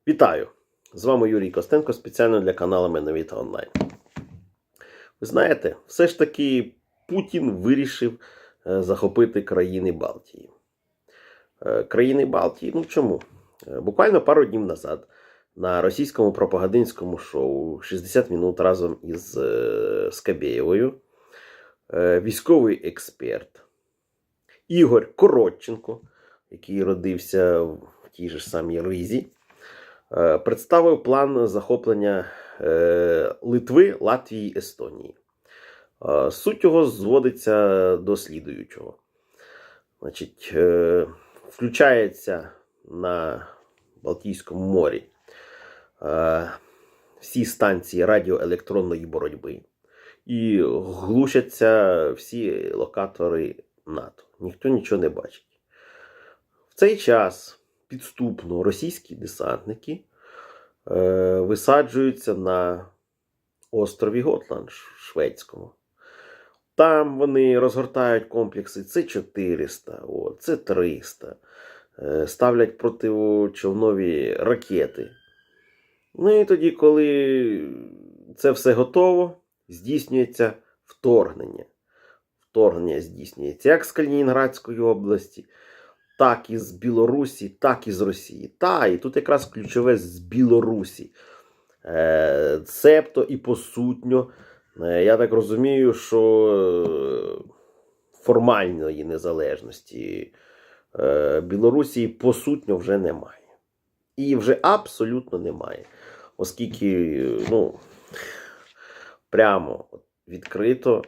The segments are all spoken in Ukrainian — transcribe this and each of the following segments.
Вітаю! З вами Юрій Костенко, спеціально для каналу Меновіта Онлайн. Ви знаєте, все ж таки Путін вирішив захопити країни Балтії. Країни Балтії, ну чому? Буквально пару днів назад на російському пропагандистському шоу «60 минут» разом із Скабєєвою військовий експерт Ігор Коротченко, який родився в тій же самій Ризі, представив план захоплення Литви, Латвії, Естонії. Суть його зводиться до слідуючого. Значить, включається на Балтійському морі всі станції радіоелектронної боротьби і глушаться всі локатори НАТО. Ніхто нічого не бачить. В цей час підступно російські десантники висаджуються на острові Готланд шведському. Там вони розгортають комплекси С-400, С-300, ставлять противочовнові ракети. Ну і тоді, коли це все готово, здійснюється вторгнення. Вторгнення здійснюється як з Калінінградської області, так і з Білорусі, так і з Росії. І тут якраз ключове з Білорусі. Цебто і посутньо, я так розумію, що формальної незалежності Білорусі посутньо вже немає. І вже абсолютно немає. Оскільки, прямо відкрито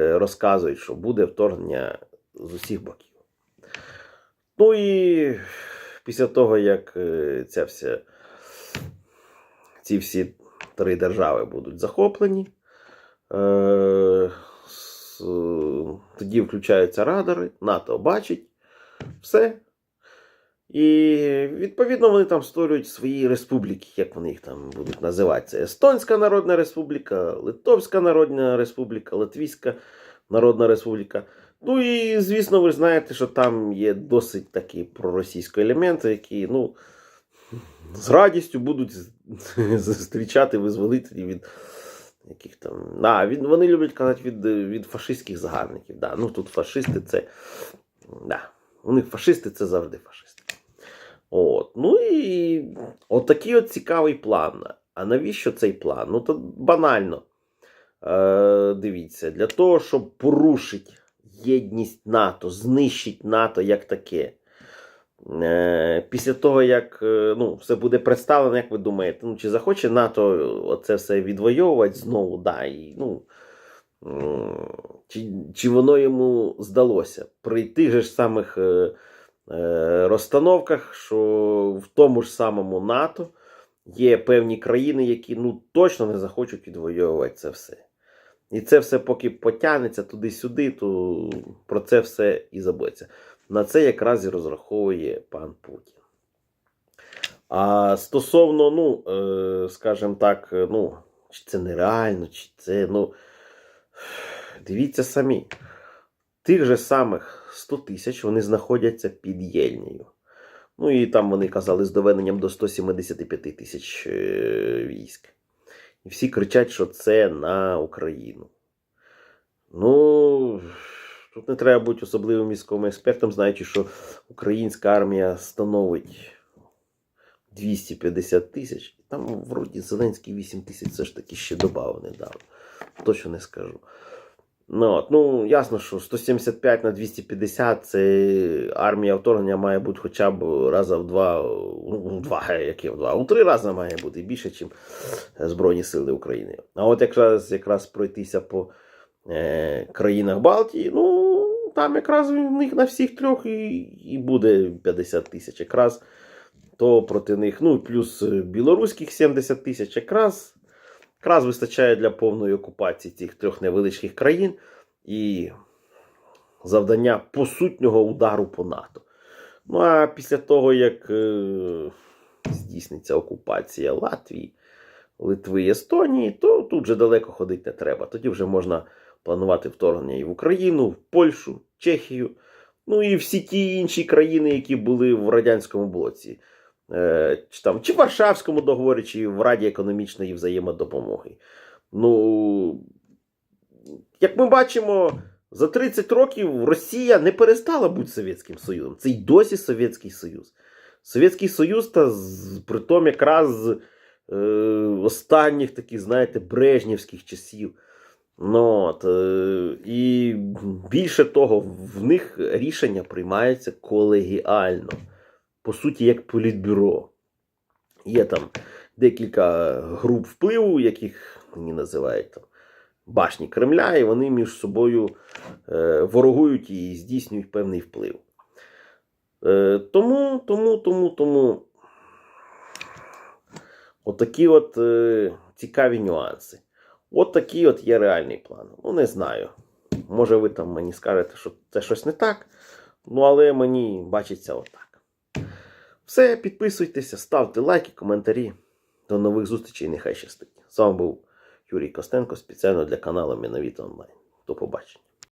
розказують, що буде вторгнення з усіх боків. Ну і після того, як ці всі три держави будуть захоплені, тоді включаються радари, НАТО бачить все. І відповідно вони там створюють свої республіки, як вони їх там будуть називати. Це Естонська Народна Республіка, Литовська Народна Республіка, Латвійська Народна Республіка. Ну і, звісно, ви знаєте, що там є досить такі проросійські елементи, які, з радістю будуть зустрічати визволителів від яких там... вони люблять казати від фашистських загарбників. Тут фашисти це... у них фашисти це завжди фашисти. Ну і отакий цікавий план. А навіщо цей план? То банально. Дивіться, для того, щоб порушити єдність НАТО, знищить НАТО як таке. Після того, як все буде представлено, як ви думаєте, чи захоче НАТО оце все відвоювати знову, чи воно йому здалося при тих же ж самих розстановках, що в тому ж самому НАТО є певні країни, які точно не захочуть відвоювати це все. І це все поки потягнеться туди-сюди, то про це все і забудеться. На це якраз і розраховує пан Путін. А стосовно, скажімо так, чи це нереально, чи це, дивіться самі. Тих же самих 100 тисяч вони знаходяться під Єльнею. І там вони казали з доведенням до 175 тисяч військ. І всі кричать, що це на Україну. Тут не треба бути особливим військовим експертом, знаючи, що українська армія становить 250 тисяч. Там, вроді, Зеленський 8 тисяч все ж таки ще додав недавно. Точно не скажу. Ясно, що 175 на 250 це армія вторгнення має бути хоча б раза в два, у 3 рази має бути більше, ніж Збройні Сили України. А от якраз пройтися по країнах Балтії, там якраз в них на всіх трьох і буде 50 тисяч якраз, то проти них, плюс білоруських 70 тисяч якраз вистачає для повної окупації цих трьох невеличких країн і завдання посутнього удару по НАТО. А після того, як здійсниться окупація Латвії, Литви і Естонії, то тут вже далеко ходити не треба. Тоді вже можна планувати вторгнення і в Україну, в Польщу, Чехію, і всі ті інші країни, які були в радянському блоці. чи в Варшавському договорі, чи в Раді економічної взаємодопомоги. Ну, як ми бачимо, за 30 років Росія не перестала бути Совєтським Союзом. Це й досі Совєтський Союз. Совєтський Союз, притом якраз з останніх таких, знаєте, брежнівських часів. І більше того, в них рішення приймаються колегіально. По суті, як політбюро. Є там декілька груп впливу, яких мені називають там башні Кремля, і вони між собою ворогують і здійснюють певний вплив. Тому отакі от цікаві нюанси. От такий от є реальний план. Ну, не знаю. Може ви там мені скажете, що це щось не так, але мені бачиться отак. Все, підписуйтеся, ставте лайки, коментарі. До нових зустрічей, нехай щастить. З вами був Юрій Костенко, спеціально для каналу Міновіта Онлайн. До побачення.